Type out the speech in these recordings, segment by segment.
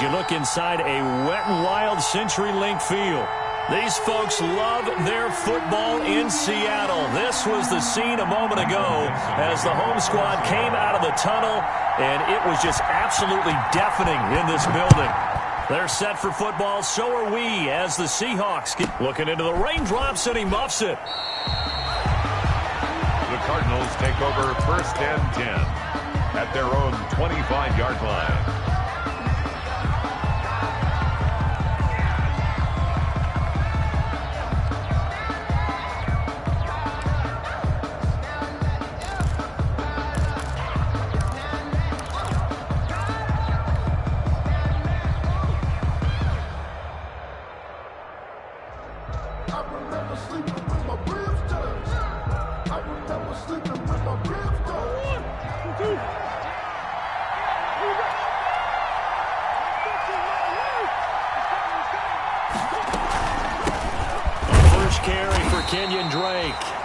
as you look inside a Wet n Wild CenturyLink field. These folks love their football in Seattle. This was the scene a moment ago as the home squad came out of the tunnel, and it was just absolutely deafening in this building. They're set for football, so are we, as the Seahawks get looking into the raindrops, and he muffs it. The Cardinals take over 1st and 10 at their own 25-yard line.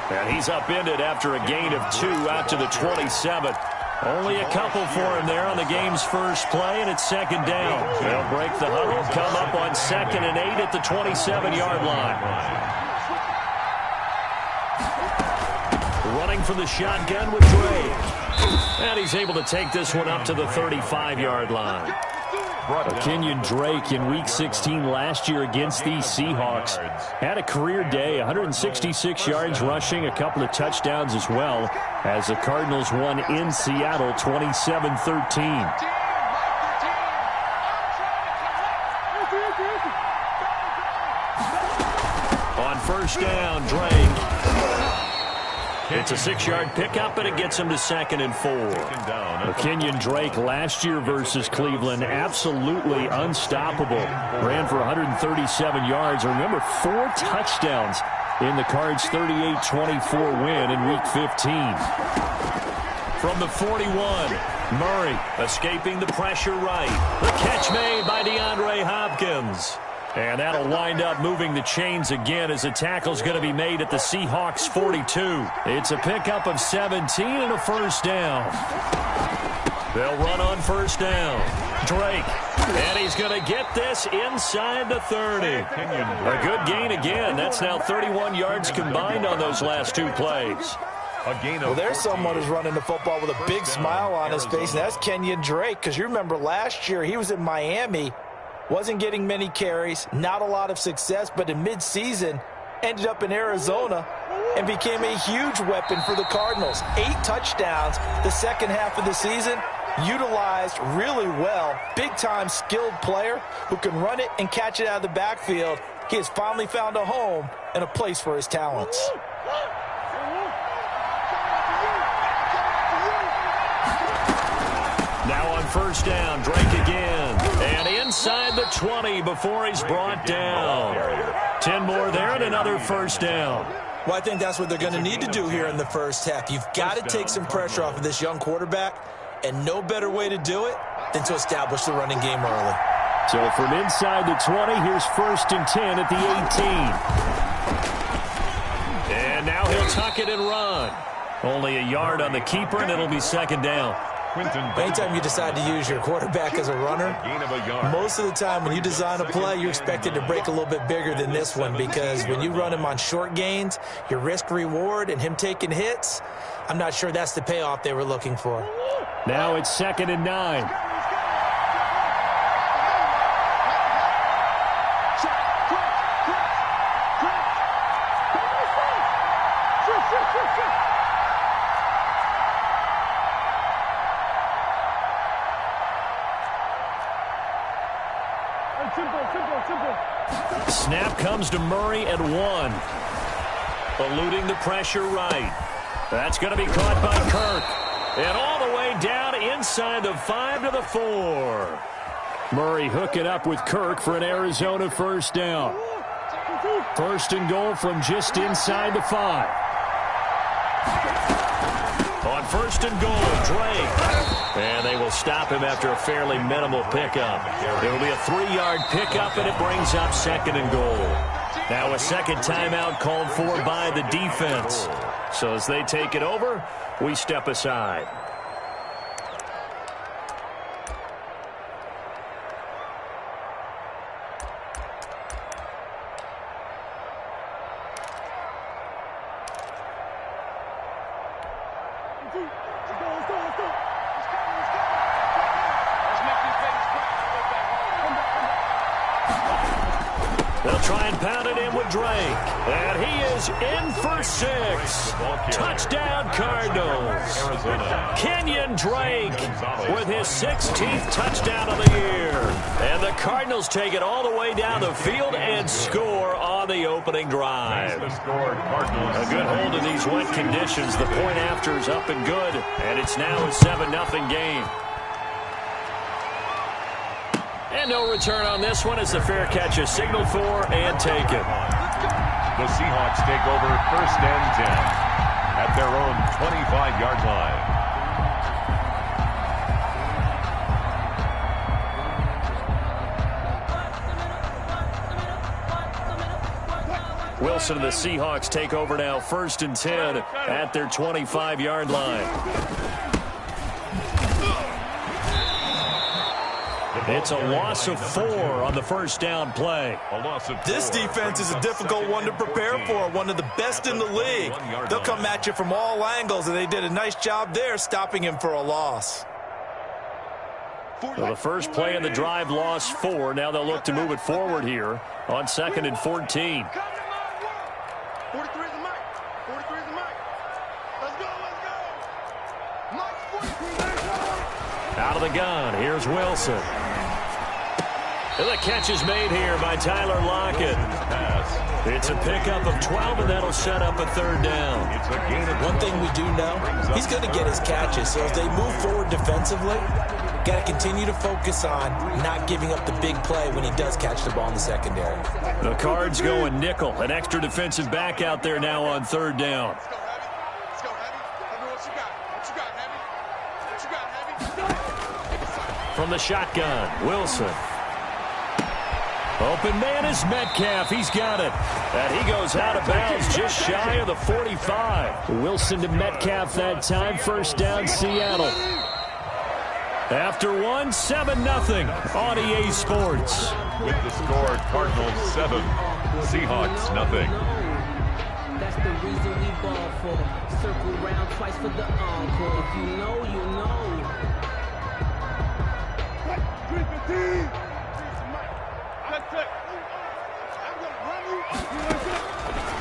And he's upended after a gain of 2 out to the 27. Only a couple for him there on the game's first play, and it's 2nd down. They'll break the huddle, come up on 2nd and 8 at the 27-yard line. Running from the shotgun with Drake. And he's able to take this one up to the 35-yard line. Kenyon Drake in Week 16 last year against these Seahawks had a career day, 166 yards rushing, a couple of touchdowns as well, as the Cardinals won in Seattle 27-13. On 1st down, Drake. It's a 6-yard pickup, and it gets him to 2nd and 4. Kenyon Drake last year versus Cleveland, absolutely unstoppable. Ran for 137 yards. Remember, 4 touchdowns in the Cards' 38-24 win in Week 15. From the 41, Murray escaping the pressure right. The catch made by DeAndre Hopkins. And that'll wind up moving the chains again as the tackle's going to be made at the Seahawks' 42. It's a pickup of 17 and a 1st down. They'll run on 1st down. Drake. And he's going to get this inside the 30. A good gain again. That's now 31 yards combined on those last 2 plays. Well, there's someone who's running the football with a big smile on his face, and that's Kenyon Drake. Because you remember last year he was in Miami. Wasn't getting many carries, not a lot of success, but in midseason ended up in Arizona and became a huge weapon for the Cardinals. 8 touchdowns the second half of the season, utilized really well. Big-time skilled player who can run it and catch it out of the backfield. He has finally found a home and a place for his talents. Now on 1st down, Drake again. And inside the 20 before he's brought down. 10 more there and another 1st down. Well, I think that's what they're going to need to do here in the first half. You've got to take some pressure off of this young quarterback, and no better way to do it than to establish the running game early. So from inside the 20, here's 1st and 10 at the 18. And now he'll tuck it and run. Only a yard on the keeper, and it'll be 2nd down. Anytime you decide to use your quarterback as a runner, most of the time when you design a play, you're expected to break a little bit bigger than this one, because when you run him on short gains, your risk-reward and him taking hits, I'm not sure that's the payoff they were looking for. Now it's 2nd and 9. Snap comes to Murray at 1. Eluding the pressure right. That's going to be caught by Kirk. And all the way down inside the 5 to the 4. Murray hooking up with Kirk for an Arizona 1st down. 1st and goal from just inside the 5. On 1st and goal, Drake. And they will stop him after a fairly minimal pickup. It will be a 3-yard pickup, and it brings up 2nd and goal. Now a 2nd timeout called for by the defense. So as they take it over, we step aside. They'll try and pound it in with Drake. And he is in for 6. Touchdown, Cardinals. Kenyon Drake with his 16th touchdown of the year. And the Cardinals take it all the way down the field and score on the opening drive. A good hold of these wet conditions. The point after is up and good. And it's now a 7-0 game. And no return on this one as the fair catch is signaled for and taken. The Seahawks take over 1st and 10 at their own 25-yard line. Wilson and the Seahawks take over now 1st and 10 at their 25-yard line. It's a loss of 4 on the 1st down play. This defense is a difficult one to prepare for, one of the best in the league. They'll come at you from all angles, and they did a nice job there stopping him for a loss. Well, the first play of the drive lost 4. Now they'll look to move it forward here on 2nd and 14. Out of the gun, here's Wilson. And the catch is made here by Tyler Lockett. It's a pickup of 12, and that'll set up a 3rd down. One thing we do know, he's going to get his catches. So as they move forward defensively, got to continue to focus on not giving up the big play when he does catch the ball in the secondary. The Cards going nickel. An extra defensive back out there now on 3rd down. From the shotgun, Wilson. Open man is Metcalf. He's got it. And he goes out of bounds just shy of the 45. Wilson to Metcalf that time. 1st down, Seattle. After 1, 7-0 on EA Sports. With the score, Cardinals 7, Seahawks nothing. That's the reason we ball for. Circle round twice for the encore. If you know, you know.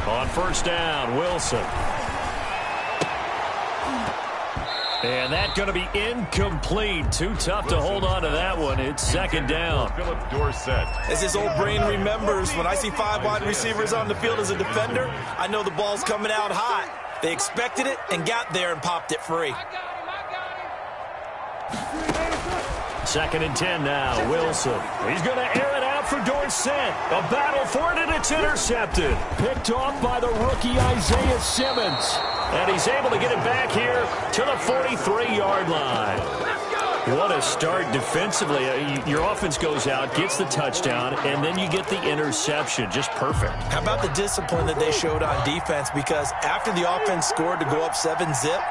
On 1st down, Wilson. And that's going to be incomplete. Too tough to hold on to that one. It's 2nd down. Philip Dorsett. As his old brain remembers, when I see 5 wide receivers on the field as a defender, I know the ball's coming out hot. They expected it and got there and popped it free. 2nd and 10 now, Wilson. He's going to air it out for Dorsett. A battle for it, and it's intercepted. Picked off by the rookie Isaiah Simmons. And he's able to get it back here to the 43-yard line. What a start defensively. Your offense goes out, gets the touchdown, and then you get the interception. Just perfect. How about the discipline that they showed on defense? Because after the offense scored to go up 7-zip,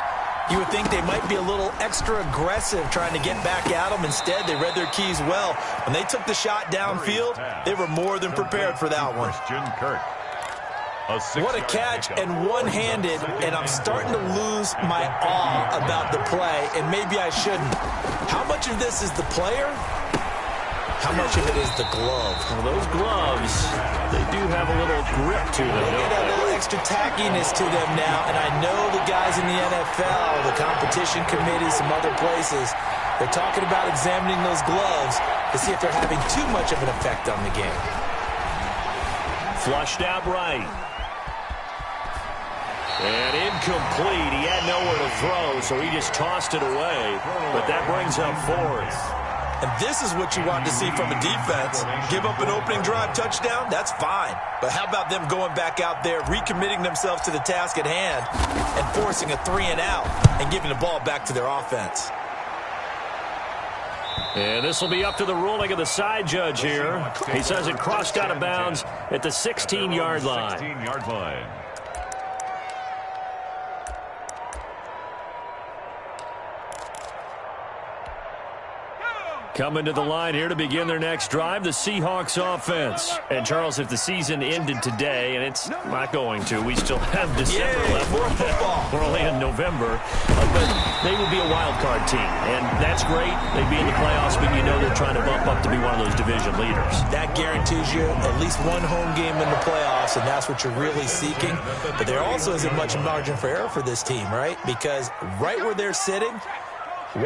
you would think they might be a little extra aggressive trying to get back at them. Instead, they read their keys well. When they took the shot downfield, they were more than prepared for that one. What a catch, and one-handed, and I'm starting to lose my awe about the play, and maybe I shouldn't. How much of this is the player? How much of it is the glove? Well, those gloves, they do have a little grip to them. They get a little extra tackiness to them now, and I know the guys in the NFL, the competition committee, some other places, they're talking about examining those gloves to see if they're having too much of an effect on the game. Flushed out right. And incomplete. He had nowhere to throw, so he just tossed it away. But that brings up 4th. And this is what you want to see from a defense. Give up an opening drive touchdown, that's fine. But how about them going back out there, recommitting themselves to the task at hand, and forcing a 3-and-out and giving the ball back to their offense? And this will be up to the ruling of the side judge here. He says it crossed out of bounds at the 16-yard line. 16-yard line. Coming to the line here to begin their next drive, the Seahawks offense. And, Charles, if the season ended today, and it's not going to, we still have December left. More football. We're only in November. But they would be a wild card team, and that's great. They'd be in the playoffs, but you know they're trying to bump up to be one of those division leaders. That guarantees you at least one home game in the playoffs, and that's what you're really seeking. But there also isn't much margin for error for this team, right? Because right where they're sitting,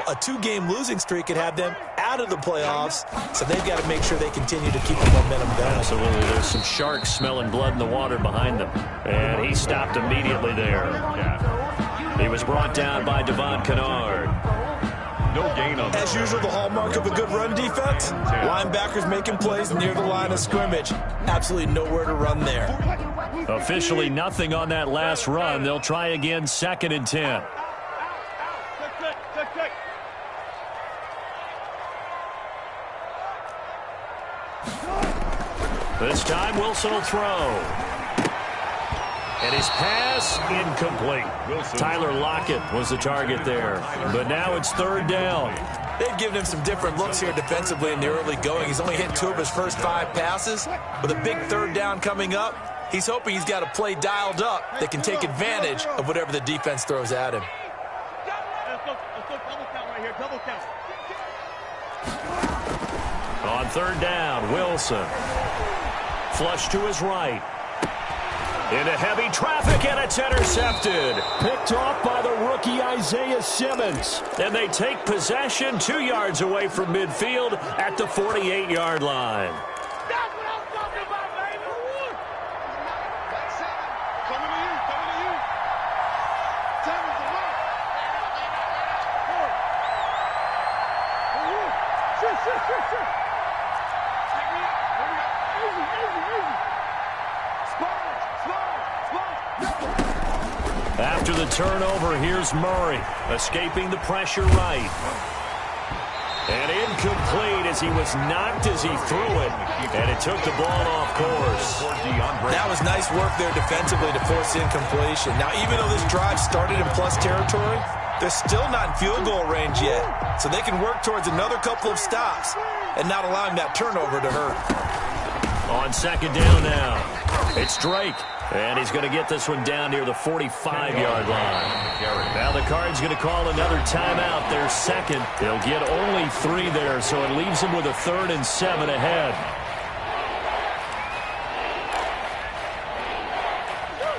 a 2-game losing streak could have them out of the playoffs, so they've got to make sure they continue to keep the momentum going. Absolutely. There's some sharks smelling blood in the water behind them. And he stopped immediately there. He was brought down by Devon Kennard. No gain on As usual, the hallmark of a good run defense, linebackers making plays near the line of scrimmage. Absolutely nowhere to run there. Officially nothing on that last run. They'll try again, 2nd and 10. This time, Wilson will throw. And his pass, incomplete. Tyler Lockett was the target there. But now it's 3rd down. They've given him some different looks here defensively in the early going. He's only hit 2 of his first 5 passes. With a big 3rd down coming up, he's hoping he's got a play dialed up that can take advantage of whatever the defense throws at him. On 3rd down, Wilson. Flush to his right. Into heavy traffic, and it's intercepted. Picked off by the rookie Isaiah Simmons. And they take possession 2 yards away from midfield at the 48-yard line. That's what I'm talking about, baby. Coming to you, coming to you. Tackle's the mark. Shit. After the turnover, here's Murray, escaping the pressure right. And incomplete as he was knocked as he threw it, and it took the ball off course. That was nice work there defensively to force incompletion. Now, even though this drive started in plus territory, they're still not in field goal range yet, so they can work towards another couple of stops and not allowing that turnover to hurt. On 2nd down now, it's Drake. And he's going to get this one down near the 45-yard line. Now the Cards going to call another timeout. Their 2nd. They'll get only 3 there, so it leaves them with a 3rd and 7 ahead.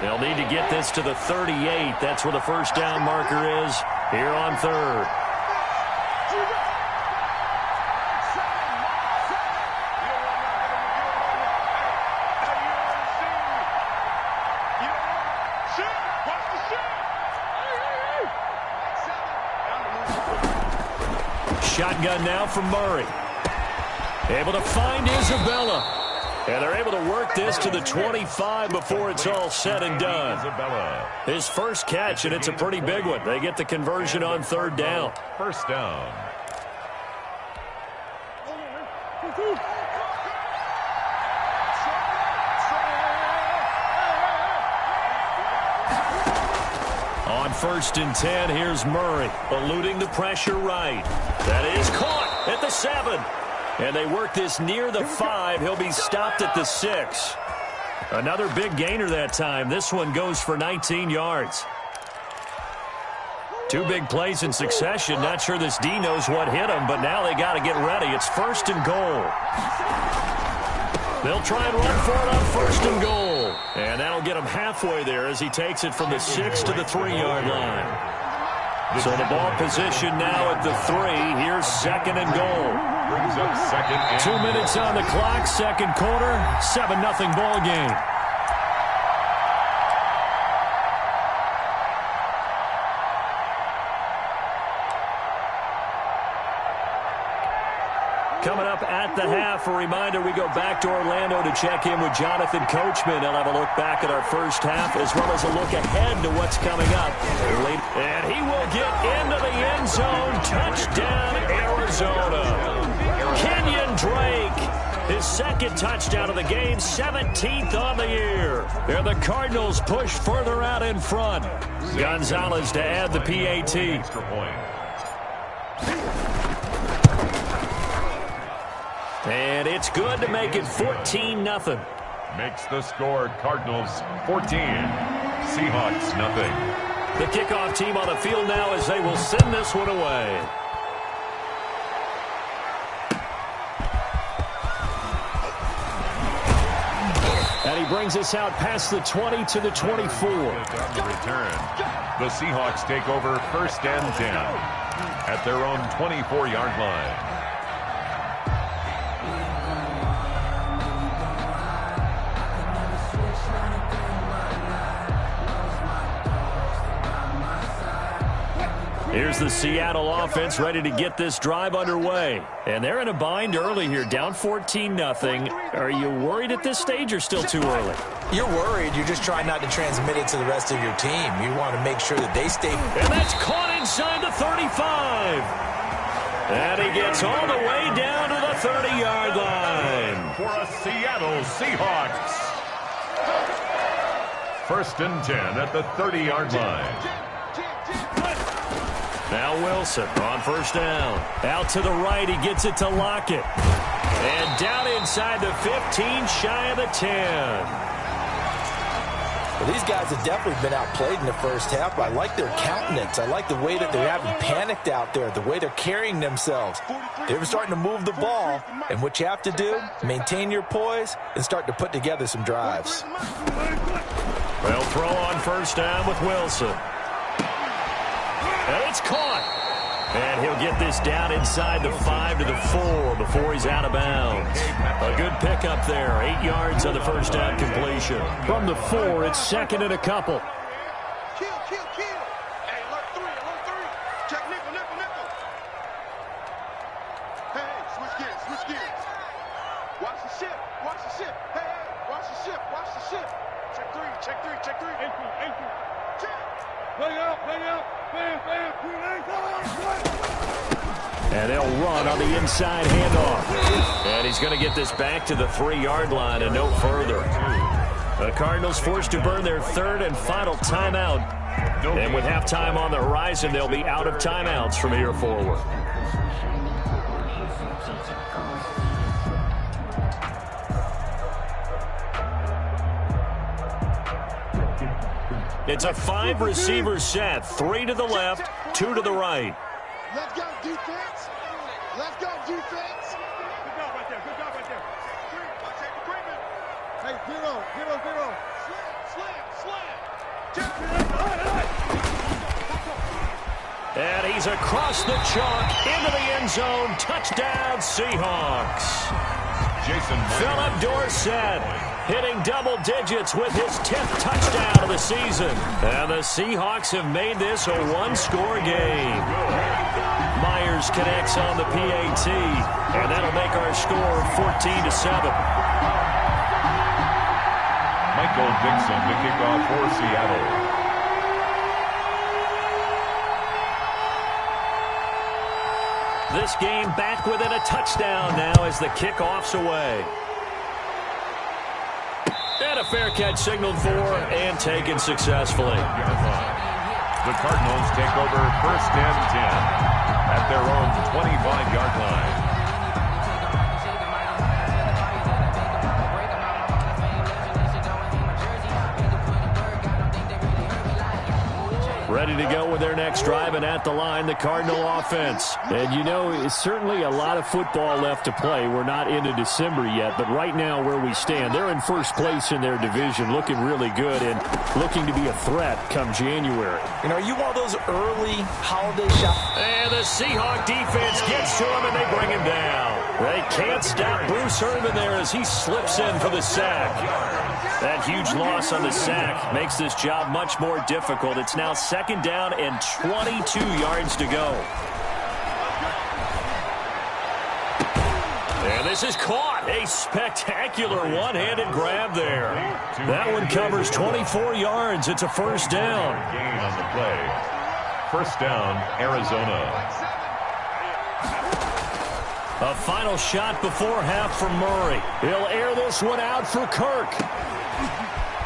They'll need to get this to the 38. That's where the 1st down marker is here on 3rd. Shotgun now from Murray. Able to find Isabella. And they're able to work this to the 25 before it's all said and done. His first catch, and it's a pretty big one. They get the conversion on 3rd down. 1st down. On 1st and 10, here's Murray, eluding the pressure right. That is caught at the 7. And they work this near the 5. He'll be stopped at the 6. Another big gainer that time. This one goes for 19 yards. 2 big plays in succession. Not sure this D knows what hit him, but now they got to get ready. It's 1st and goal. They'll try and run for it on 1st and goal. And that'll get him halfway there as he takes it from the 6 to the 3-yard line. So the ball position now at the 3. Here's 2nd and goal. Brings up 2nd and 2 minutes on the clock, 2nd quarter, 7-0 ball game. Coming up at the half, a reminder, we go back to Orlando to check in with Jonathan Coachman. He'll have a look back at our first half as well as a look ahead to what's coming up. And he will get into the end zone. Touchdown, Arizona. Kenyon Drake, his 2nd touchdown of the game, 17th on the year. And the Cardinals push further out in front. Gonzalez to add the PAT. And it's good to make it 14-0. Makes the score Cardinals 14, Seahawks nothing. The kickoff team on the field now as they will send this one away. And he brings us out past the 20 to the 24. On the return, the Seahawks take over 1st and 10 at their own 24-yard line. Here's the Seattle offense ready to get this drive underway. And they're in a bind early here, down 14-0. Are you worried at this stage or still too early? You're worried. You're just trying not to transmit it to the rest of your team. You want to make sure that they stay. And that's caught inside the 35. And he gets all the way down to the 30-yard line. For a Seattle Seahawks. 1st and 10 at the 30-yard line. Now Wilson on 1st down. Out to the right, he gets it to Lockett. And down inside the 15, shy of the 10. Well, these guys have definitely been outplayed in the first half. I like their countenance. I like the way that they're having panicked out there, the way they're carrying themselves. They're starting to move the ball. And what you have to do, maintain your poise and start to put together some drives. They'll throw on 1st down with Wilson. And it's caught. And he'll get this down inside the 5 to the 4 before he's out of bounds. A good pickup there. 8 yards on the 1st down completion. From the 4, it's 2nd and a couple. Kill. Hey, alert 3. Check nickel. Hey, switch gears. Watch the ship. Hey, watch the ship. Check 3. Check. Play out. And they'll run on the inside handoff. And he's going to get this back to the 3-yard line and no further. The Cardinals forced to burn their 3rd and final timeout. And with halftime on the horizon, they'll be out of timeouts from here forward. It's a 5-receiver set. 3 to the left, 2 to the right. Let's go, defense. Good job right there. Hey, get on. Slam. And he's across the chalk into the end zone. Touchdown, Seahawks. Philip Dorsett hitting double digits with his 10th touchdown of the season. And the Seahawks have made this a one-score game. Myers connects on the PAT, and that'll make our score 14-7. Michael Dixon to kick off for Seattle. This game back within a touchdown now as the kickoff's away. And a fair catch signaled for and taken successfully. The Cardinals take over 1st and 10 at their own 25-yard line. Ready to go with their next drive, and at the line, the Cardinal offense. And, you know, it's certainly a lot of football left to play. We're not into December yet, but right now where we stand, they're in first place in their division, looking really good and looking to be a threat come January. You know, you want those early holiday shots. And the Seahawk defense gets to him, and they bring him down. They can't stop Bruce Irvin there as he slips in for the sack. That huge loss on the sack makes this job much more difficult. It's now 2nd down and 22 yards to go. And this is caught. A spectacular one-handed grab there. That one covers 24 yards. It's a 1st down. Gain on the play. 1st down, Arizona. A final shot before half from Murray. He'll air this one out for Kirk.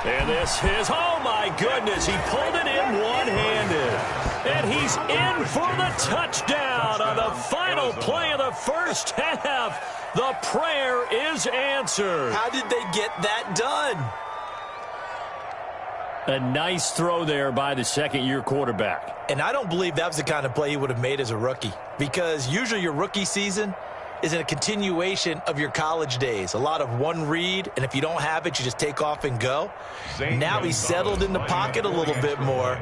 And this is, oh my goodness, he pulled it in one-handed. And he's in for the touchdown on the final play of the first half. The prayer is answered. How did they get that done? A nice throw there by the second-year quarterback. And I don't believe that was the kind of play he would have made as a rookie, because usually your rookie season is in a continuation of your college days. A lot of one read, and if you don't have it, you just take off and go. Now he's settled in the pocket a little bit more,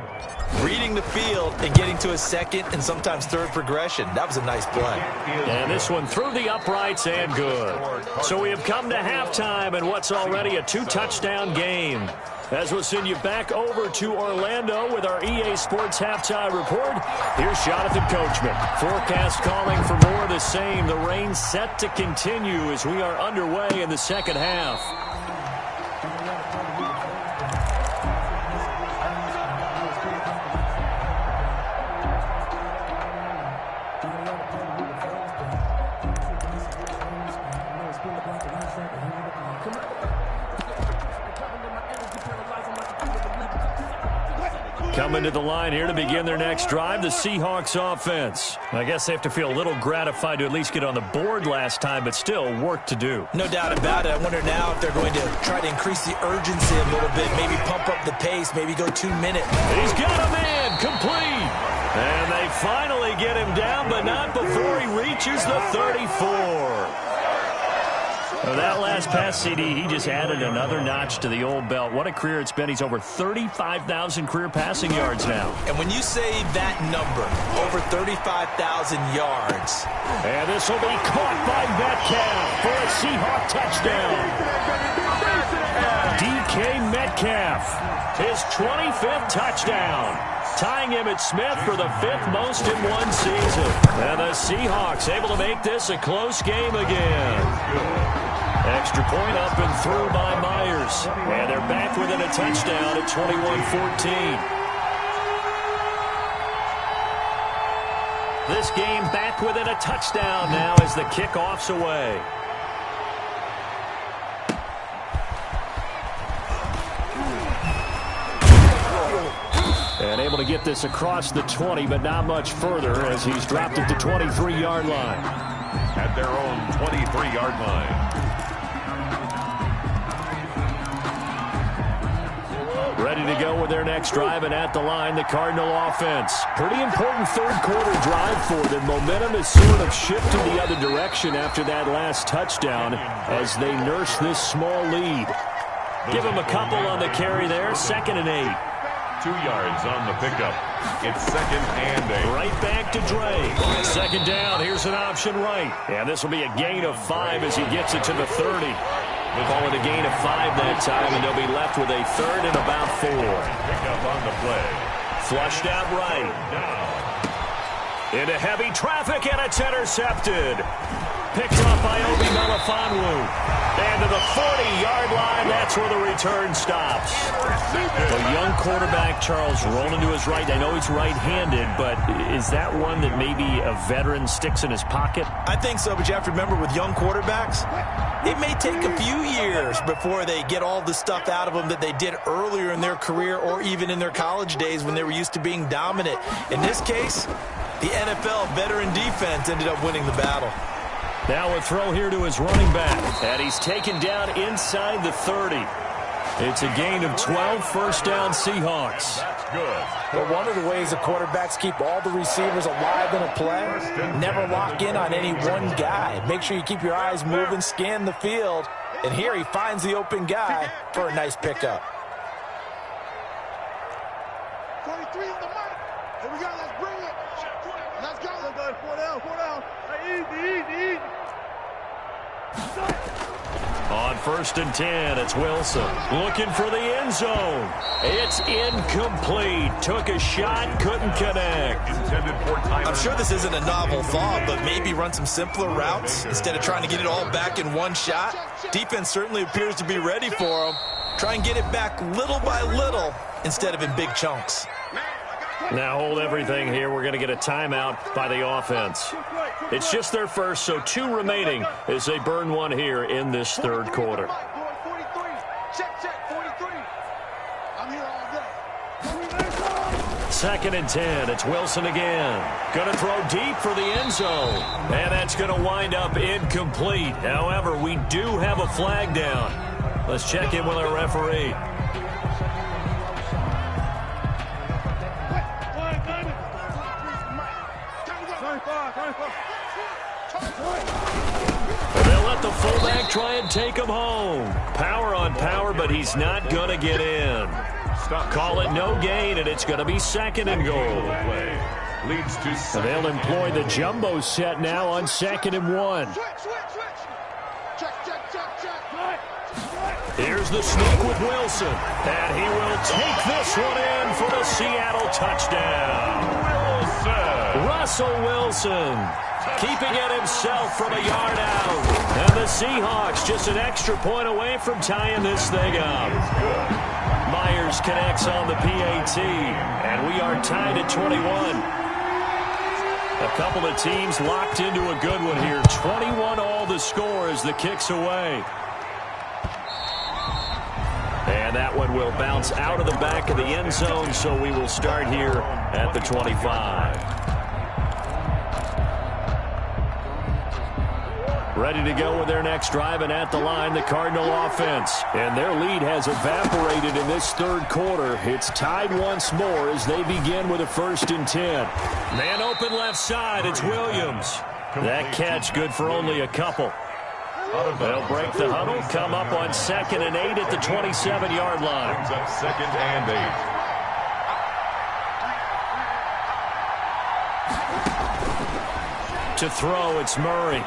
reading the field and getting to a second and sometimes third progression. That was a nice play. And this one through the uprights and good. So we have come to halftime in what's already a 2-touchdown game. As we'll send you back over to Orlando with our EA Sports Halftime Report, here's Jonathan Coachman. Forecast calling for more of the same. The rain set to continue as we are underway in the second half. Coming to the line here to begin their next drive, the Seahawks offense. I guess they have to feel a little gratified to at least get on the board last time, but still work to do. No doubt about it. I wonder now if they're going to try to increase the urgency a little bit, maybe pump up the pace, maybe go 2 minutes. He's got him in, complete. And they finally get him down, but not before he reaches the 34. Well, that last pass CD, he just added another notch to the old belt. What a career it's been. He's over 35,000 career passing yards now. And when you say that number, over 35,000 yards. And this will be caught by Metcalf for a Seahawk touchdown. DK Metcalf, his 25th touchdown, tying Emmitt Smith for the 5th most in one season. And the Seahawks able to make this a close game again. Extra point up and through by Myers. And they're back within a touchdown at 21-14. This game back within a touchdown now as the kickoff's away. And able to get this across the 20, but not much further as he's dropped at the 23-yard line. At their own 23-yard line. Ready to go with their next drive, and at the line, the Cardinal offense. Pretty important third-quarter drive for them. Momentum has sort of shifted the other direction after that last touchdown as they nurse this small lead. Give them a couple on the carry there, 2nd and 8. 2 yards on the pickup. It's 2nd and 8. Right back to Drake. 2nd down, here's an option right. And this will be a gain of 5 as he gets it to the 30. Call it a gain of 5 that time, and they'll be left with a 3rd and about 4. Pick up on the play. Flushed out right. Into heavy traffic, and it's intercepted. Picked up by Obi Melifonwu. And to the 40-yard line, that's where the return stops. The young quarterback, Charles, rolling to his right. I know he's right-handed, but is that one that maybe a veteran sticks in his pocket? I think so, but you have to remember with young quarterbacks, it may take a few years before they get all the stuff out of them that they did earlier in their career or even in their college days when they were used to being dominant. In this case, the NFL veteran defense ended up winning the battle. Now a throw here to his running back, and he's taken down inside the 30. It's a gain of 12, 1st down Seahawks. That's good. But one of the ways the quarterbacks keep all the receivers alive in a play, never lock in on any one guy. Make sure you keep your eyes moving, scan the field, and here he finds the open guy for a nice pickup. 23 on the mark. Here we go. Let's bring it. Let's go. Let's go. 4 down. 4 down. Easy. On 1st and 10, it's Wilson looking for the end zone. It's incomplete. Took a shot, couldn't connect. Intended for time. I'm sure this isn't a novel thought, but maybe run some simpler routes instead of trying to get it all back in one shot. Defense certainly appears to be ready for him. Try and get it back little by little instead of in big chunks. Now hold everything here. We're going to get a timeout by the offense. It's just their first, so 2 remaining as they burn one here in this 3rd quarter. 43. Check. 43. I'm here all day. 2nd and 10. It's Wilson again. Going to throw deep for the end zone. And that's going to wind up incomplete. However, we do have a flag down. Let's check in with our referee. They'll let the fullback try and take him home. Power on power, but he's not going to get in. Call it no gain, and it's going to be 2nd and goal. Leads to They'll employ the jumbo set now on 2nd and 1. Here's the sneak with Wilson. And he will take this one in for the Seattle touchdown. Russell Wilson keeping it himself from a yard out. And the Seahawks just an extra point away from tying this thing up. Myers connects on the PAT. And we are tied at 21. A couple of teams locked into a good one here. 21-all the score as the kick's away. And that one will bounce out of the back of the end zone, so we will start here at the 25. Ready to go with their next drive, and at the line, the Cardinal offense. And their lead has evaporated in this 3rd quarter. It's tied once more as they begin with a 1st and 10. Man open left side, it's Williams. That catch good for only a couple. They'll break the huddle, come up on 2nd and 8 at the 27-yard line. Brings up 2nd and 8. To throw, it's Murray.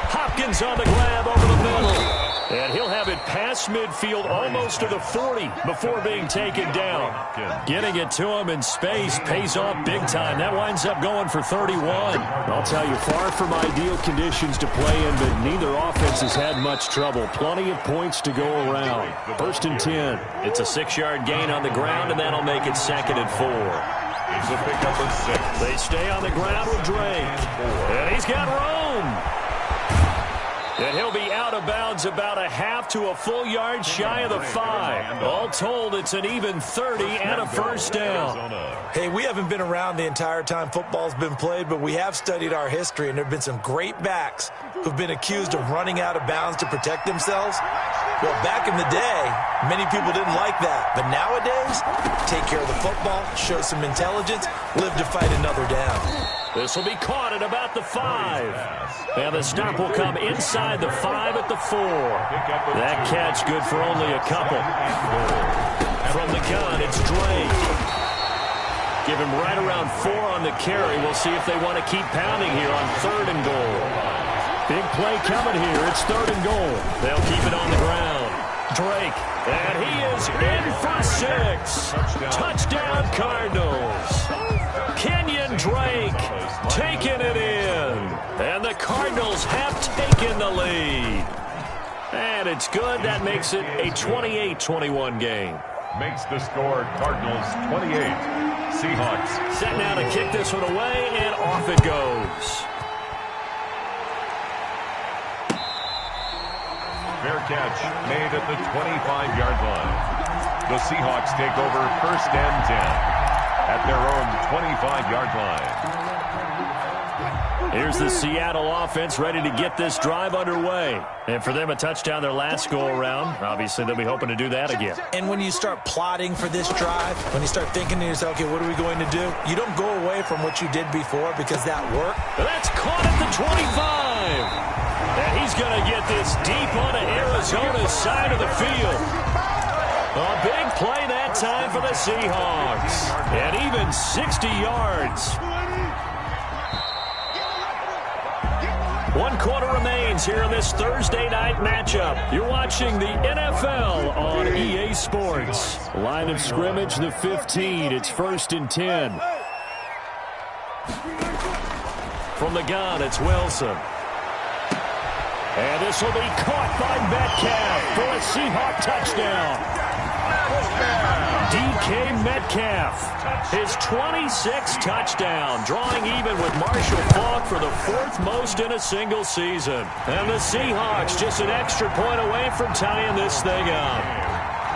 Hopkins on the grab over the middle. And he'll have it past midfield almost to the 40 before being taken down. Getting it to him in space pays off big time. That winds up going for 31. I'll tell you, far from ideal conditions to play in, but neither offense has had much trouble. Plenty of points to go around. 1st and 10. It's a 6-yard gain on the ground, and that'll make it 2nd and 4. It's a pickup of 6. They stay on the ground with Drake. And he's got room. And he'll be out of bounds about a half to a full yard shy of the 5. All told, it's an even 30 and a 1st down. Hey, we haven't been around the entire time football's been played, but we have studied our history, and there have been some great backs who've been accused of running out of bounds to protect themselves. Well, back in the day, many people didn't like that. But nowadays, take care of the football, show some intelligence, live to fight another down. This will be caught at about the 5. And the stop will come inside the 5 at the 4. That catch good for only a couple. From the gun, it's Drake. Give him right around 4 on the carry. We'll see if they want to keep pounding here on 3rd and goal. Big play coming here. It's 3rd and goal. They'll keep it on the ground. Drake, and he is in for 6. Touchdown Cardinals. Kenyon Drake taking it in. And the Cardinals have taken the lead. And it's good. That makes it a 28-21 game. Makes the score Cardinals 28. Seahawks. Set now to kick this one away, and off it goes. Fair catch made at the 25-yard line. The Seahawks take over 1st and 10 at their own 25-yard line. Here's the Seattle offense ready to get this drive underway. And for them, a touchdown their last go-around. Obviously, they'll be hoping to do that again. And when you start plotting for this drive, when you start thinking to yourself, okay, what are we going to do? You don't go away from what you did before because that worked. That's caught at the 25. And he's going to get this deep onto Arizona's side of the field. A big play that time for the Seahawks. And even 60 yards. 1 quarter remains here in this Thursday night matchup. You're watching the NFL on EA Sports. Line of scrimmage, the 15. It's 1st and 10. From the gun, it's Wilson. And this will be caught by Metcalf for a Seahawk touchdown. DK Metcalf, his 26th touchdown, drawing even with Marshall Faulk for the 4th most in a single season. And the Seahawks just an extra point away from tying this thing up.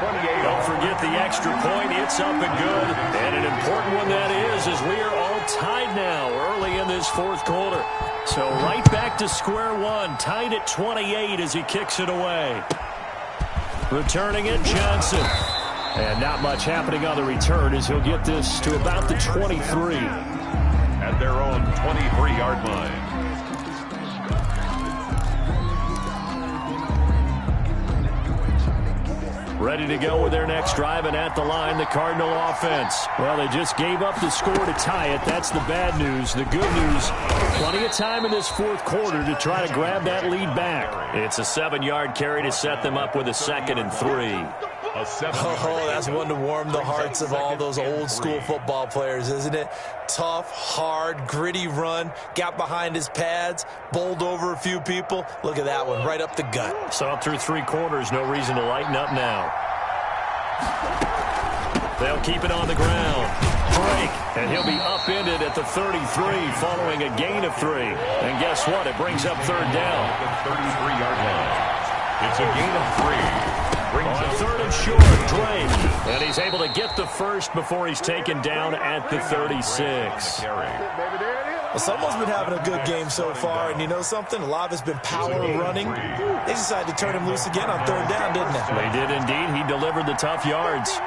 Don't forget the extra point. It's up and good. And an important one that is, as we are all tied now early in this fourth quarter. So right back to square one, tied at 28 as he kicks it away. Returning it, Johnson. And not much happening on the return as he'll get this to about the 23. At their own 23-yard line. Ready to go with their next drive, and at the line, the Cardinal offense. Well, they just gave up the score to tie it. That's the bad news. The good news, plenty of time in this fourth quarter to try to grab that lead back. It's a 7-yard carry to set them up with a 2nd and 3. Oh, that's one to warm the hearts of all those old-school football players, isn't it? Tough, hard, gritty run, got behind his pads, bowled over a few people. Look at that one, right up the gut. So through 3 quarters, no reason to lighten up now. They'll keep it on the ground. Drake, and he'll be upended at the 33 following a gain of 3. And guess what? It brings up 3rd down. The 33-yard line. It's a gain of 3. On 3rd and short, Drake. And he's able to get the first before he's taken down at the 36. Well, someone's been having a good game so far, and you know something? A lot of it's been power running. They decided to turn him loose again on 3rd down, didn't they? They did indeed. He delivered the tough yards.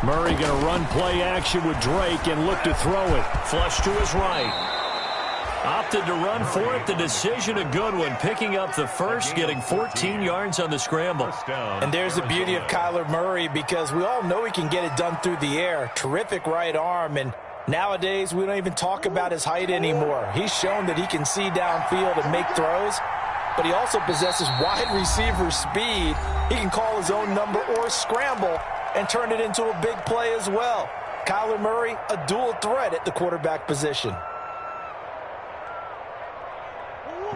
Murray going to run play action with Drake and look to throw it. Flush to his right. Opted to run for it. The decision a good one. Picking up the first, getting 14 yards on the scramble. And there's the beauty of Kyler Murray, because we all know he can get it done through the air. Terrific right arm, and nowadays we don't even talk about his height anymore. He's shown that he can see downfield and make throws, but he also possesses wide receiver speed. He can call his own number or scramble and turn it into a big play as well. Kyler Murray, a dual threat at the quarterback position.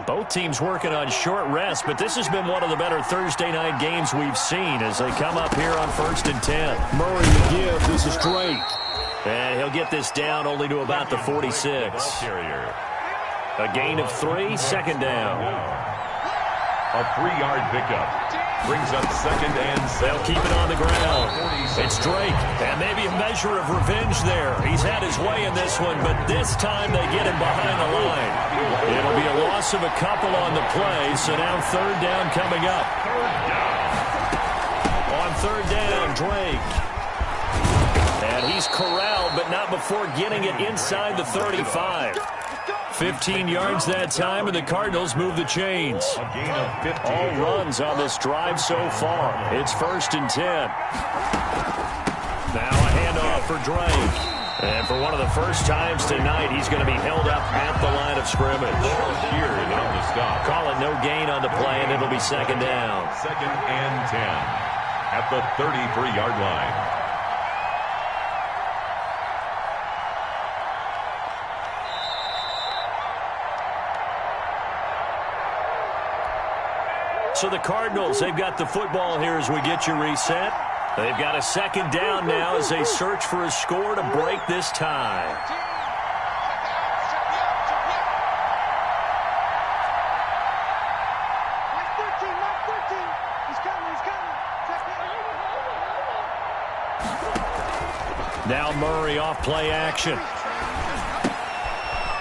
Both teams working on short rest, but this has been one of the better Thursday night games we've seen as they come up here on 1st and 10. Murray to give. This is Drake. And he'll get this down only to about the 46. A gain of 3, 2nd down. A 3-yard pickup. Brings up 2nd and 7. They'll keep it on the ground. It's Drake, and maybe a measure of revenge there. He's had his way in this one, but this time they get him behind the line. It'll be a loss of a couple on the play, so now 3rd down coming up. On 3rd down, Drake. And he's corralled, but not before getting it inside the 35. 15 yards that time, and the Cardinals move the chains. All runs on this drive so far. It's 1st and 10. Now a handoff for Drake. And for one of the first times tonight, he's going to be held up at the line of scrimmage. Here on the stop. Call it no gain on the play, and it'll be 2nd down. 2nd and 10 at the 33-yard line. So the Cardinals, they've got the football here as we get you reset. They've got a 2nd down now as they search for a score to break this tie. Now Murray off play action.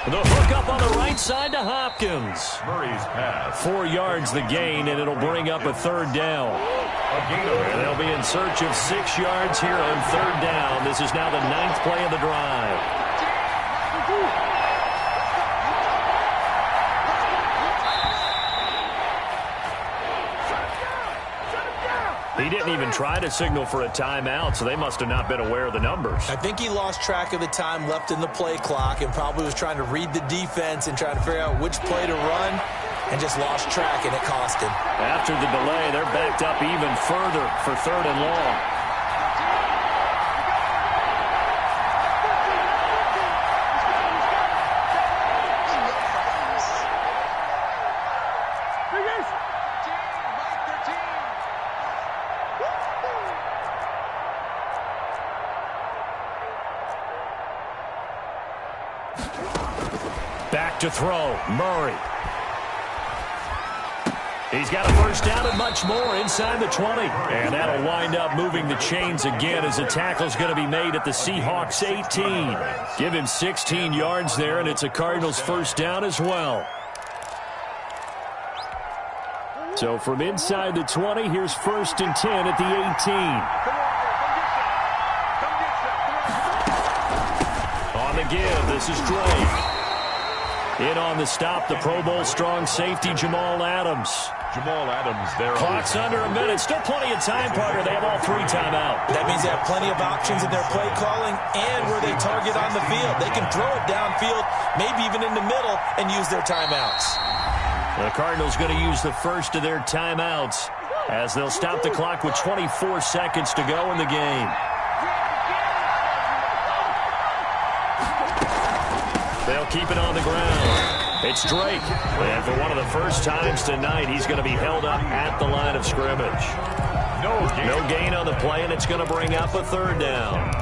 The hook up on the right side to Hopkins. Murray's pass. 4 yards the gain, and it'll bring up a 3rd down. And they'll be in search of 6 yards here on 3rd down. This is now the 9th play of the drive. He didn't even try to signal for a timeout, so they must have not been aware of the numbers. I think he lost track of the time left in the play clock and probably was trying to read the defense and trying to figure out which play to run, and just lost track, and it cost him. After the delay, they're backed up even further for 3rd and long. Back to throw, Murray. He's got a first down and much more inside the 20. And that'll wind up moving the chains again as a tackle's going to be made at the Seahawks 18. Give him 16 yards there, and it's a Cardinals first down as well. So from inside the 20, here's 1st and 10 at the 18. On the give, this is Drake. In on the stop, the Pro Bowl strong safety, Jamal Adams. Jamal Adams there. Clock's under a minute. Still plenty of time, partner. They have all 3 timeout. That means they have plenty of options in their play calling and where they target on the field. They can throw it downfield, maybe even in the middle, and use their timeouts. The Cardinals going to use the first of their timeouts as they'll stop the clock with 24 seconds to go in the game. They'll keep it on the ground. It's Drake. And for one of the first times tonight, he's going to be held up at the line of scrimmage. No gain on the play, and it's going to bring up a 3rd down.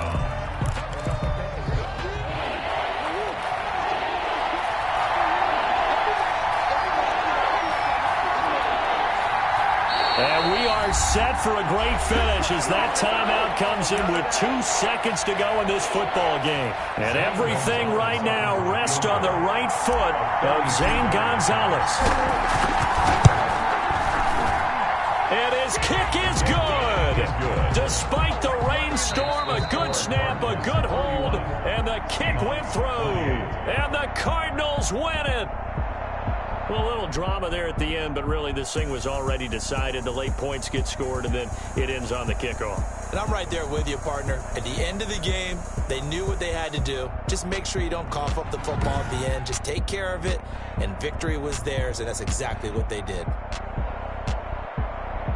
And we are set for a great finish as that timeout comes in with 2 seconds to go in this football game. And everything right now rests on the right foot of Zane Gonzalez. And his kick is good. Despite the rainstorm, a good snap, a good hold, and the kick went through. And the Cardinals win it. Well, a little drama there at the end, but really this thing was already decided. The late points get scored, and then it ends on the kickoff. And I'm right there with you, partner. At the end of the game, they knew what they had to do. Just make sure you don't cough up the football at the end. Just take care of it, and victory was theirs, and that's exactly what they did.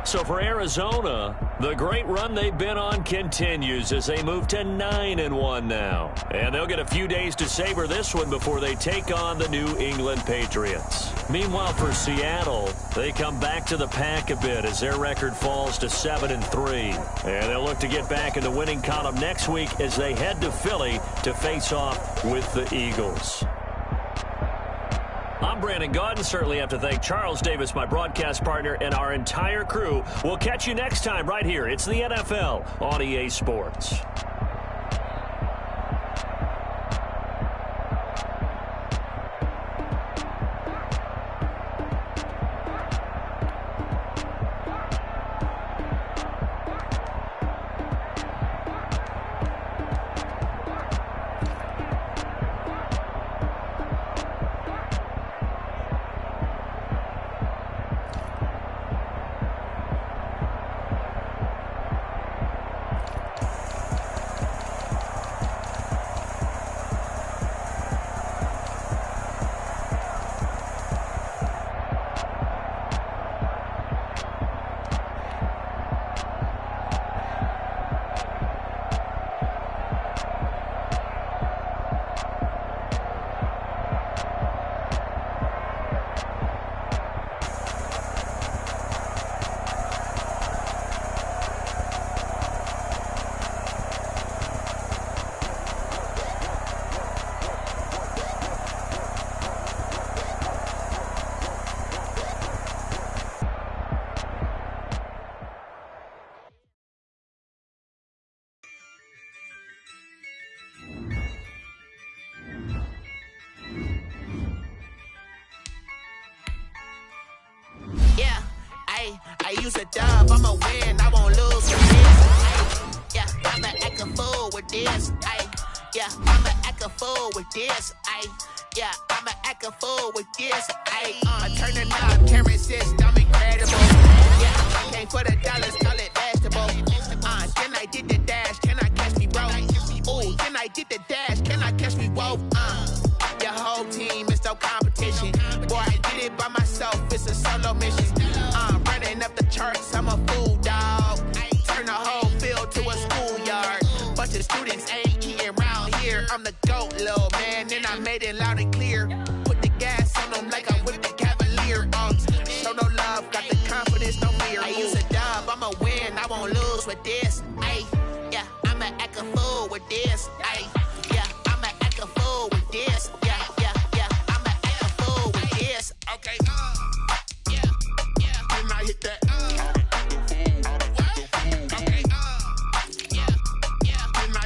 So for Arizona, the great run they've been on continues as they move to 9-1 now. And they'll get a few days to savor this one before they take on the New England Patriots. Meanwhile, for Seattle, they come back to the pack a bit as their record falls to 7-3. And they'll look to get back in the winning column next week as they head to Philly to face off with the Eagles. I'm Brandon Gaudin. Certainly have to thank Charles Davis, my broadcast partner, and our entire crew. We'll catch you next time right here. It's the NFL on EA Sports. I use a dub, I'ma win, I won't lose with this. Yeah, I'ma act a fool with this. Yeah, I'ma act a fool with this. Yeah, I'ma act a fool with this. I turn the knob, camera system incredible. Yeah, came for the dollars, call it vegetable. Then I did the dash, can I catch me, bro? Ooh, then I did the dash, can I catch me, whoa? Your whole team is no competition. Boy, I did it by myself, it's a solo mission. Running up the charts, I'm a fool, dog. Turn the whole field to a schoolyard. Bunch of students ain't eating round here. I'm the GOAT, little man, and I made it loud and clear. Put the gas on them like I'm with the Cavalier. Show no love, got the confidence, no fear. I use a dub, I'ma win, I won't lose with this. Yeah, I'ma act a fool with this. Yeah, I'ma act a fool with this.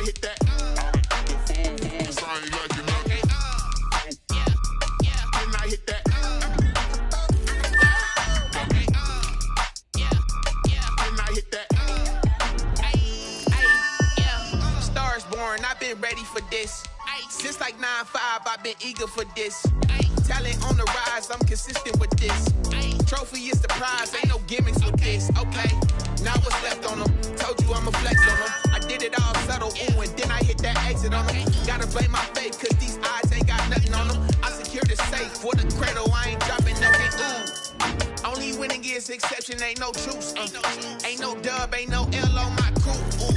hit that. Sound like you know. Then I hit that. Then I hit that. Stars born, I've been ready for this. Since like 9-5, I've been eager for this. Talent on the rise, I'm consistent with this. Trophy is the prize, ain't no gimmicks with this. Okay, now what's left on them? Told you I'ma flex on them. I did it all subtle, ooh, and then I hit that exit on them. Gotta blame my faith, cause these eyes ain't got nothing on them. I secured the safe for the cradle, I ain't dropping nothing, ooh. Only winning is exception, ain't no truce. Ain't no dub, ain't no L on my crew. Ooh.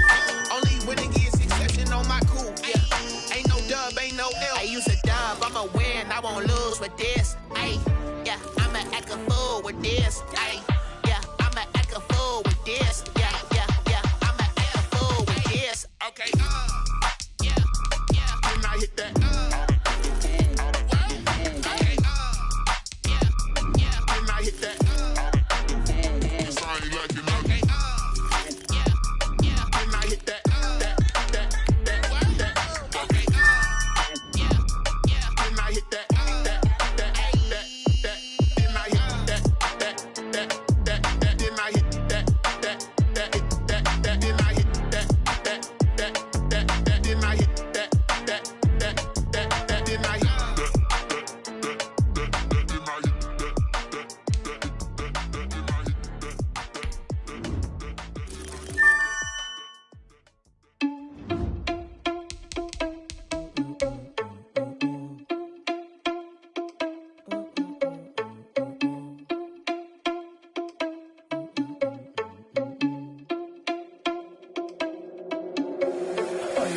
Only winning is exception on my crew, yeah. Ain't no dub, ain't no L. I use a dub, I'ma win, I won't lose with this. Ay, yeah, I'ma act a fool with this. Ay, yeah, I'ma act a fool with this. Yeah, I'ma act a fool with this. Okay, yeah, then I hit that. Okay, then I hit that. Sound like you know. Then I hit that.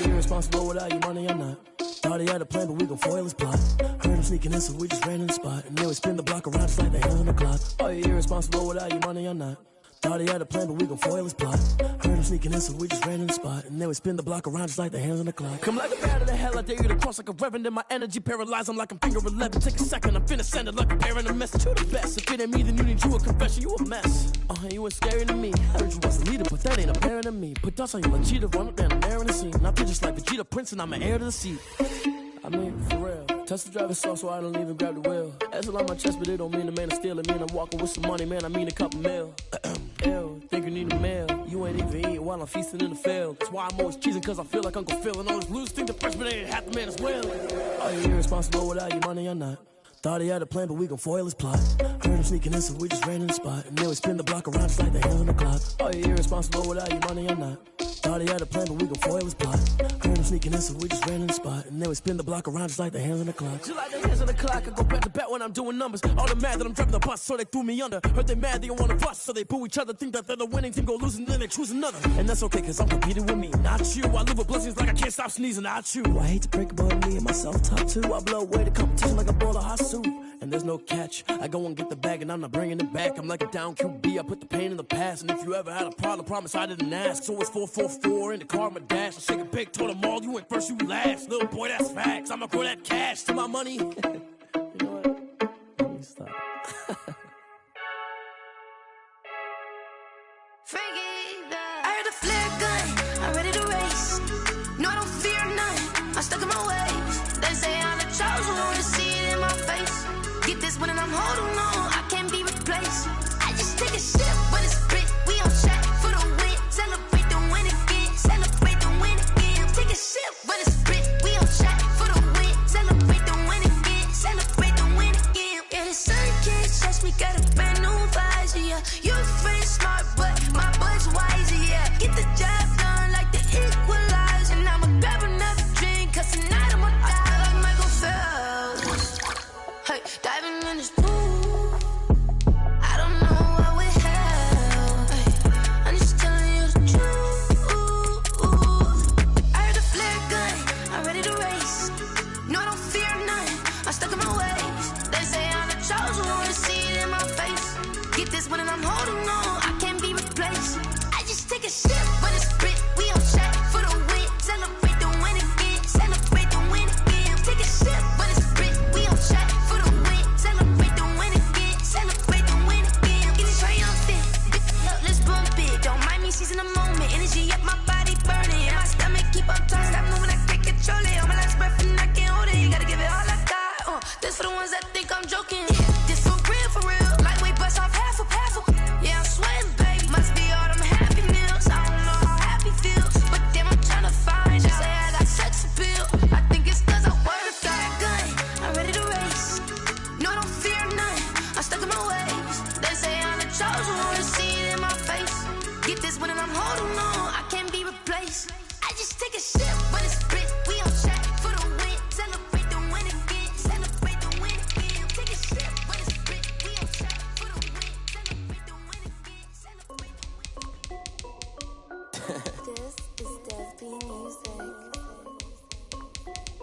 Irresponsible without your money, I'm not. Thought he had a plan, but we gon' foil his plot. Heard him sneaking in, so we just ran in the spot. And then we spin the block around just like the hands on the clock. Are you irresponsible without your money, I'm not. Thought he had a plan, but we gon' foil his plot. Heard him sneaking in, so we just ran in the spot. And then we spin the block around just like the hands on the clock. Come like a bat of the hell, I dare you to cross like a reverend. In my energy paralyzed, I'm like I'm finger 11. Take a second, I'm finna send it like a parent a message. You the best, if it ain't me, then you need you a confession. You a mess, you ain't scary to me. Heard you was a leader, but that ain't apparent to me. Put dust on you like cheetah, run up down the air in the scene. Not just like Vegeta Prince, and I'm an heir to the seat. I mean, for real. Touch the driver's soft, so I don't even grab the wheel. That's a lot on my chest, but it don't mean the man is stealing. Man, I'm walking with some money, man, I mean a couple mil. Ew, think you need a meal. You ain't even eating while I'm feasting in the field. That's why I'm always cheesing, cause I feel like Uncle Phil. And all this lose think the freshman ain't half the man as well. Are you irresponsible without your money or not? Thought he had a plan, but we gon' foil his plot. Heard him sneaking in, so we just ran in the spot. And then we spin the block around just like the hands on the clock. Are you irresponsible without your money or not? Thought he had a plan, but we gon' foil his plot. Heard him sneaking in, so we just ran in the spot. And then we spin the block around just like the hands on the clock. Just like the hands on the clock, I go back to back when I'm doing numbers. All the mad that I'm driving the bus, so they threw me under. Heard they mad, they don't wanna bust, so they boo each other. Think that they're the winning team, go losing, then they choose another. And that's okay, cause I'm competing with me, not you. I live with blessings like I can't stop sneezing, not you. I hate to break it, but me and myself top two. I blow away the competition like a bowl of hot soup. And there's no catch. I go and get the bag and I'm not bringing it back. I'm like a down QB, I put the pain in the past. And if you ever had a problem, promise I didn't ask. So it's 444 in the car, my dash. I shake a big, told them all, you went first, you last. Little boy, that's facts. I'ma grow that cash to my money. You know what? Let me stop. I heard a flare gun, I'm ready to race. No, I don't fear none, I'm stuck in my ways. They say I'm the chosen one, to see it in my face. Get this one and I'm holding on, I can't be replaced. I just take a sip when it's split, we on track for the win. Celebrate the win again, celebrate the win again. Take a sip when it's split, we on track for the win. Celebrate the win again, celebrate the win again. Yeah, the sun can't touch me, got a brand new visor, yeah. You're friend smart, but my bud's wiser, yeah. Get the job done like the equalizer. And I'ma grab another drink, cause tonight I'ma die like Michael Phelps. Hey, diving in this pool,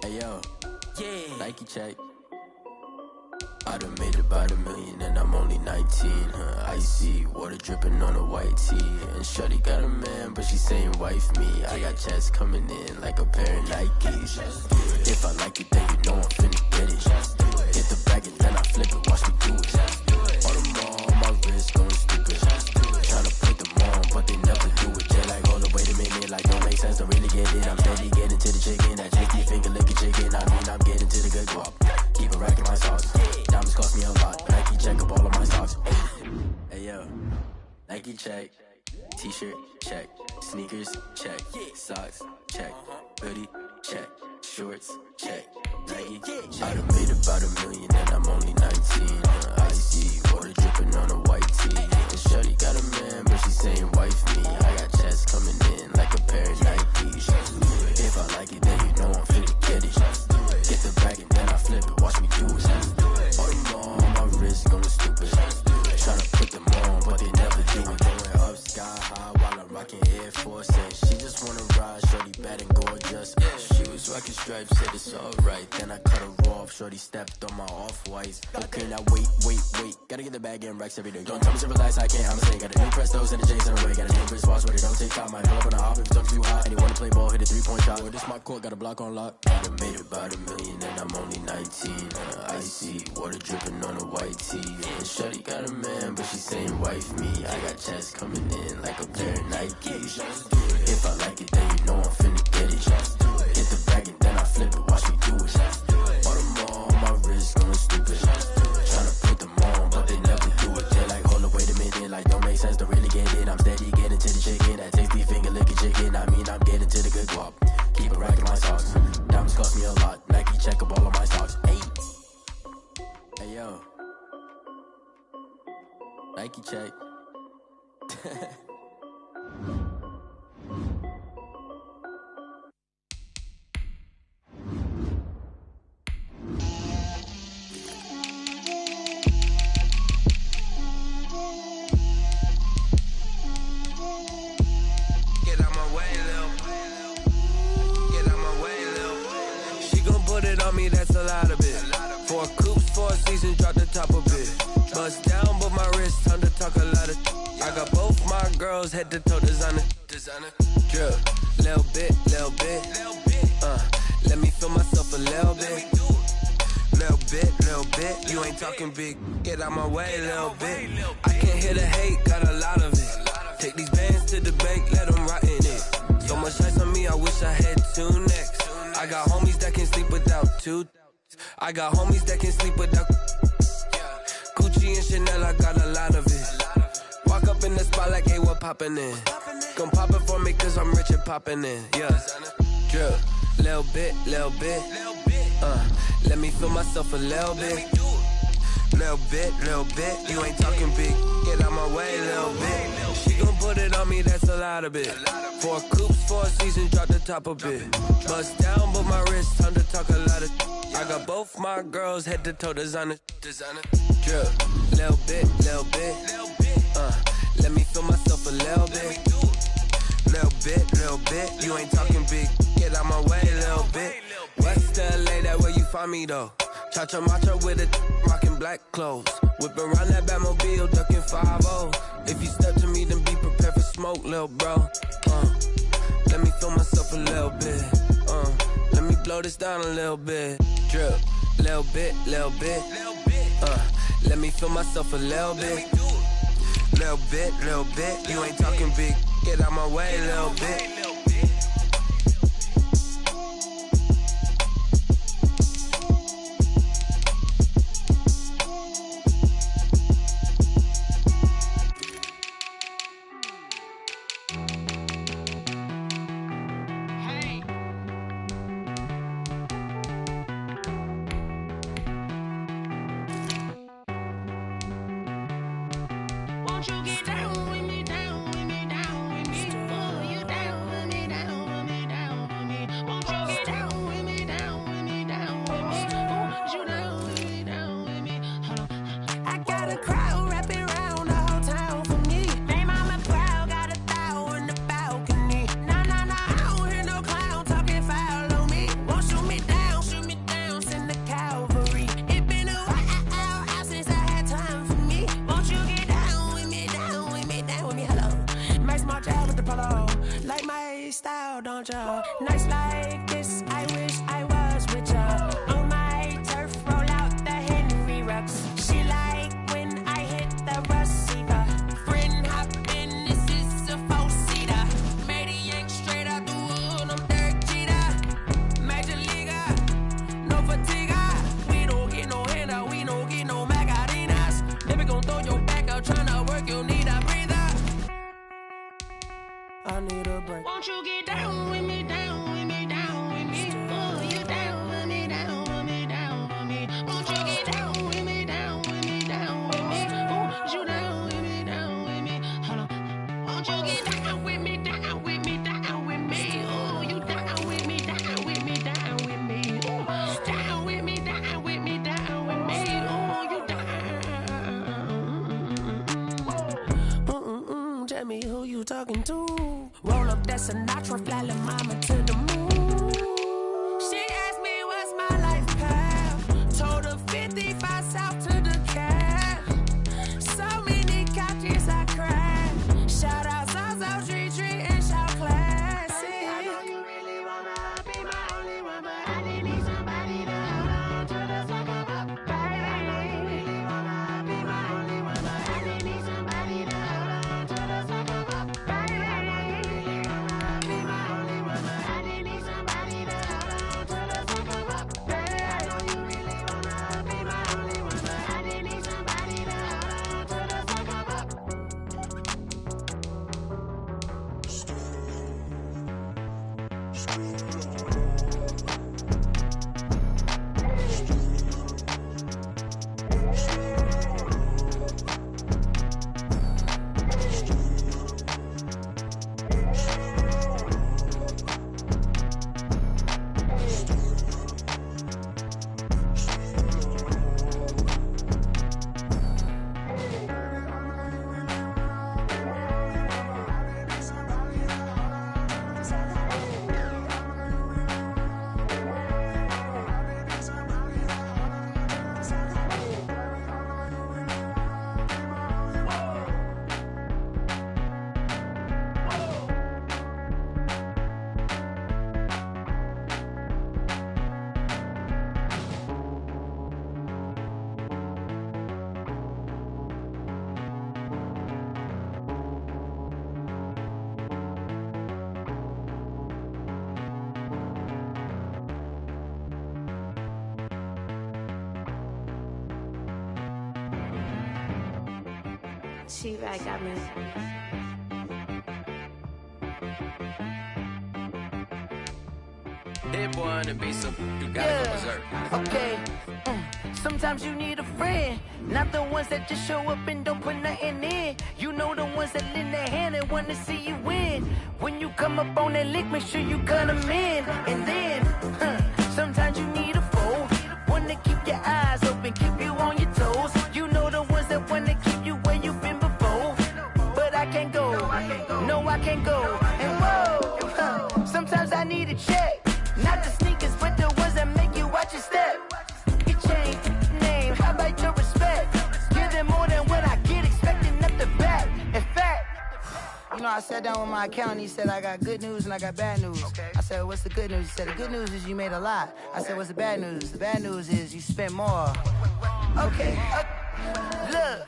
Hey yo, Nike check. I done made about $1 million and I'm only 19, icy, water dripping on a white tee. And shorty got a man, but she saying wife me. I got checks coming in like a pair of Nikes. If I like it, then you know I'm finna get it. Hit the bag and then I flip it, watch me do it. All the more on my wrist going stupid. Tryna put them on, but they never do it. They're like, hold up, wait a minute, like don't make sense, don't really get it. I'm steady getting to the chicken, that tasty finger licking chicken. I mean, I'm getting to the good guap. Keep it racking my sauce. Diamonds cost me a lot. Nike check up all of my socks. Hey yo, Nike check. T-shirt check. Sneakers check. Socks check. Hoodie check. Shorts check. Nike check. I done made about $1 million and I'm only 19. Icy, water dripping on a white tee. And shorty got a man, but she saying wife me. I got checks coming in like a pair of Nikes. If I like it, then you know I'm finna get it. Get the bag and then I flip it, watch me do it. All the more on my wrist going stupid. Tryna put them on, but they never do it. Going up sky high while I'm rocking Air Force. And she just wanna ride, shorty bad and gorgeous. She was rocking stripes, said it's alright. Then I cut her off, shorty stepped on my off-whites. Okay, now wait. Gotta get the bag and racks every day. Don't tell me to relax, I can't, I'ma say. Got a new Prestos and a J's in the way. Got a new wristwatch where they don't take time. Might pull up on a hop if it's too hot. And he wanna play ball, hit a 3-point shot. With this my court, got a block on lock. I done made about $1 million and I'm only 19. Icy, water dripping on a white tee. And shorty got a man, but she saying wife me. I got checks coming in like a pair of Nikes. If I like it, then you know I'm finna get it. Hit the bag and then I flip it, watch me do it. All the more on my wrist going stupid. Tryna put them on, but they never do it. They're like, hold up, wait a minute, like don't make sense, don't really get it. I'm steady getting to the chicken, that tasty finger licking chicken. I mean, I'm getting to the good guap. Keep it racking my socks. Diamonds cost me a lot. Nike check up all of my socks. Hey yo, Nike check. Me, that's a lot of it. 4 coops, 4 seasons, drop the top of it. Bust down, but my wrist, time to talk a lot of. I got both my girls head to toe designer. Drip, little bit. Let me feel myself a little bit. Little bit. You ain't talking big. Get out my way, little bit. I can't hear the hate, got a lot of it. Take these bands to the bank, let them rot in it. So much ice on me, I wish I had 2 necks. I got homies that can sleep without 2. I got homies that can sleep without Gucci and Chanel, I got a lot of it. Walk up in the spot like, hey, what poppin' in? Gon' pop it for me cause I'm rich and poppin' in. Yeah, drip, little bit. Let me feel myself a little bit. Little bit. You ain't talking big. Get out my way, little bit. She gon' put it on me, that's a lot of it. 4 coops, 4 seasons, drop the top of it. Bust down, but my wrist, time to talk a lot of. I got both my girls head to toe designer. Drip, little bit. Let me feel myself a little bit. Little bit. You ain't talking big. Get out my way, little bit. West LA, that where you find me though. Cha-cha macha with a rockin' black clothes. Whip around that Batmobile, ducking 5-0. If you step to me, then be prepared for smoke, lil' bro. Let me feel myself a little bit. Let me blow this down a little bit. Drip, little bit. Let me feel myself a little bit. Little bit. You ain't talking big. Get out my way, little bit. Won't you get down with me, down with me, down with me? Pull you down. Nights like this, I wish I was with ya. On my turf, roll out the Henry Rux. She like when I hit the receiver. Friend hop in, this is a four-seater. Made a yank straight out the wood, I'm Derek Jeter. Major leaguer, no fatigue. We don't get no handout, we don't get no Macarinas. Never gon' throw your back out, tryna work, you'll need a breather. I need a break. Won't you get down with me, down with me, down with me? Oh, you down with me, down with me, down with me. Won't you get down with me, down with me, down with me? Oh, you down with me, down with me. Hold on. Won't you get down with me, down with me, down with me? Oh, you down with me, down with me, down with me. Oh, down with me, down with me, down with me. Oh, you down. Tell me who you talking to. Roll up that Sinatra, fly la mama to the moon. She asked me what's my life path. Told her 55 south to the cab. So many couches I crashed. Shout out South Street and shout classy. I know you really wanna be my only one, but I didn't need somebody to hold on to the sucker up, baby. I know you really wanna be my only one, but I didn't need somebody to hold on to the sucker up, baby. T-Rag got me. Hit boy on the beat, so you gotta go berserk. Okay. Sometimes you need a friend, not the ones that just show up and don't put nothing in. You know the ones that lend their hand and wanna see you win. When you come up on that lick, make sure you cut them in. And then, sometimes you need a foe, one to keep your eyes open, keep you on your toes. You know the ones that wanna keep you where you've been before. But I can't go, no I can't go. And whoa, sometimes I need a check. Not the sneakers, but the ones that make you watch your step. Your chain, name, how about your respect? Give them more than what I get, expecting up the back. In fact, you know, I sat down with my accountant, he said I got good news and I got bad news. I said, what's the good news? He said, the good news is you made a lot. I said, what's the bad news? The bad news is you spent more. Okay, look.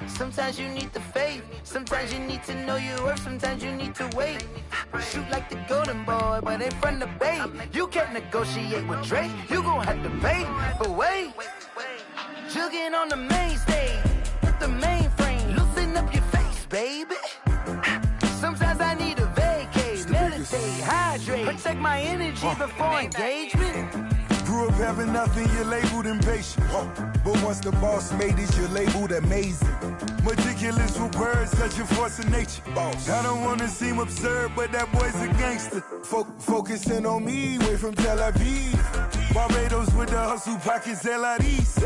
Sometimes you need the faith, sometimes you need to know your worth, sometimes you need to wait. Shoot like the golden boy, but in front of Bay. You can't negotiate with Drake, you gon' have to pay. But wait, jugging on the main stage, with the mainframe, loosen up your face, baby. Sometimes I need a vacate, meditate, hydrate, protect my energy before engagement. Grew up having nothing, you're labeled impatient. But once the boss made it, you're labeled amazing. Meticulous with words, such a force of nature. I don't wanna seem absurd, but that boy's a gangster. Focusing on me, way from Tel Aviv. Barbados with the hustle pockets, LIDs.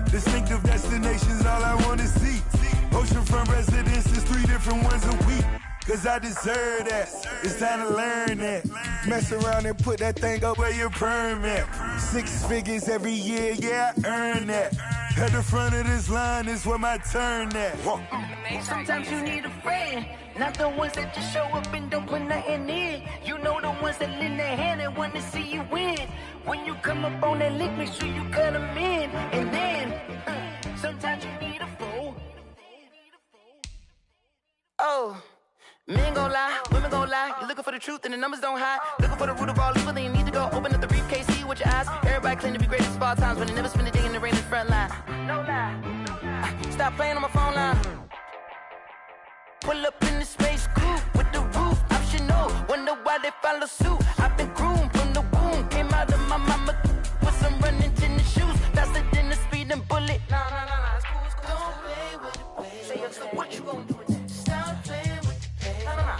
Distinctive destinations, all I wanna see. Oceanfront residences, 3 different ones a week. Cause I deserve that, it's time to learn that. Mess around and put that thing up where your permit. 6 figures every year, yeah, I earn that. At the front of this line is where my turn at. Sometimes you need a friend, not the ones that just show up and don't put nothing in. You know the ones that lend their hand and want to see you win. When you come up on that lick, make sure you cut them in. And then, sometimes you need a fool. Oh, men gon' lie, women gon' lie. You're looking for the truth and the numbers don't hide. Looking for the root of all evil, then you need to go open up the briefcase, see with your eyes. Everybody claim to be greatest of all times, but they never spend a day in the rain in the front line. No lie. Stop playing on my phone line. Pull up in the space coupe with the roof optional. Wonder why they follow suit. I've been groomed from the womb. Came out of my mama with some running tennis shoes. Faster than the speeding bullet. Nah, it's cool, it's cool. Don't play with the pay. Say yo, so what you gon' do with that? Stop playing with the pay. Nah.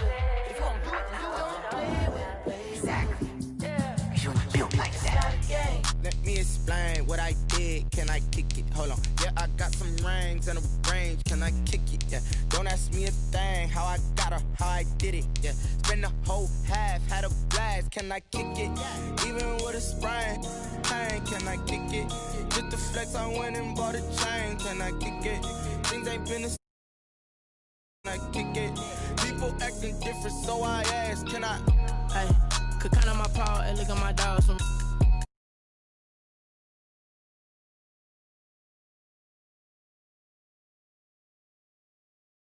If you gon' do it, then you don't play with the pay. Exactly. Yeah. Cause you built like that. Let me explain what I did. Can I kick it? Hold on. Yeah, I got some rings and a range. Can I kick it? Yeah. Don't ask me a thing. How I got her, how I did it. Yeah. Spend the whole half, had a blast. Can I kick it? Even with a sprain. Pain, can I kick it? Just the flex, I went and bought a chain. Can I kick it? Things ain't been the same. Can I kick it? People acting different, so I asked, can I? Hey, could count on my paw and look at my dogs from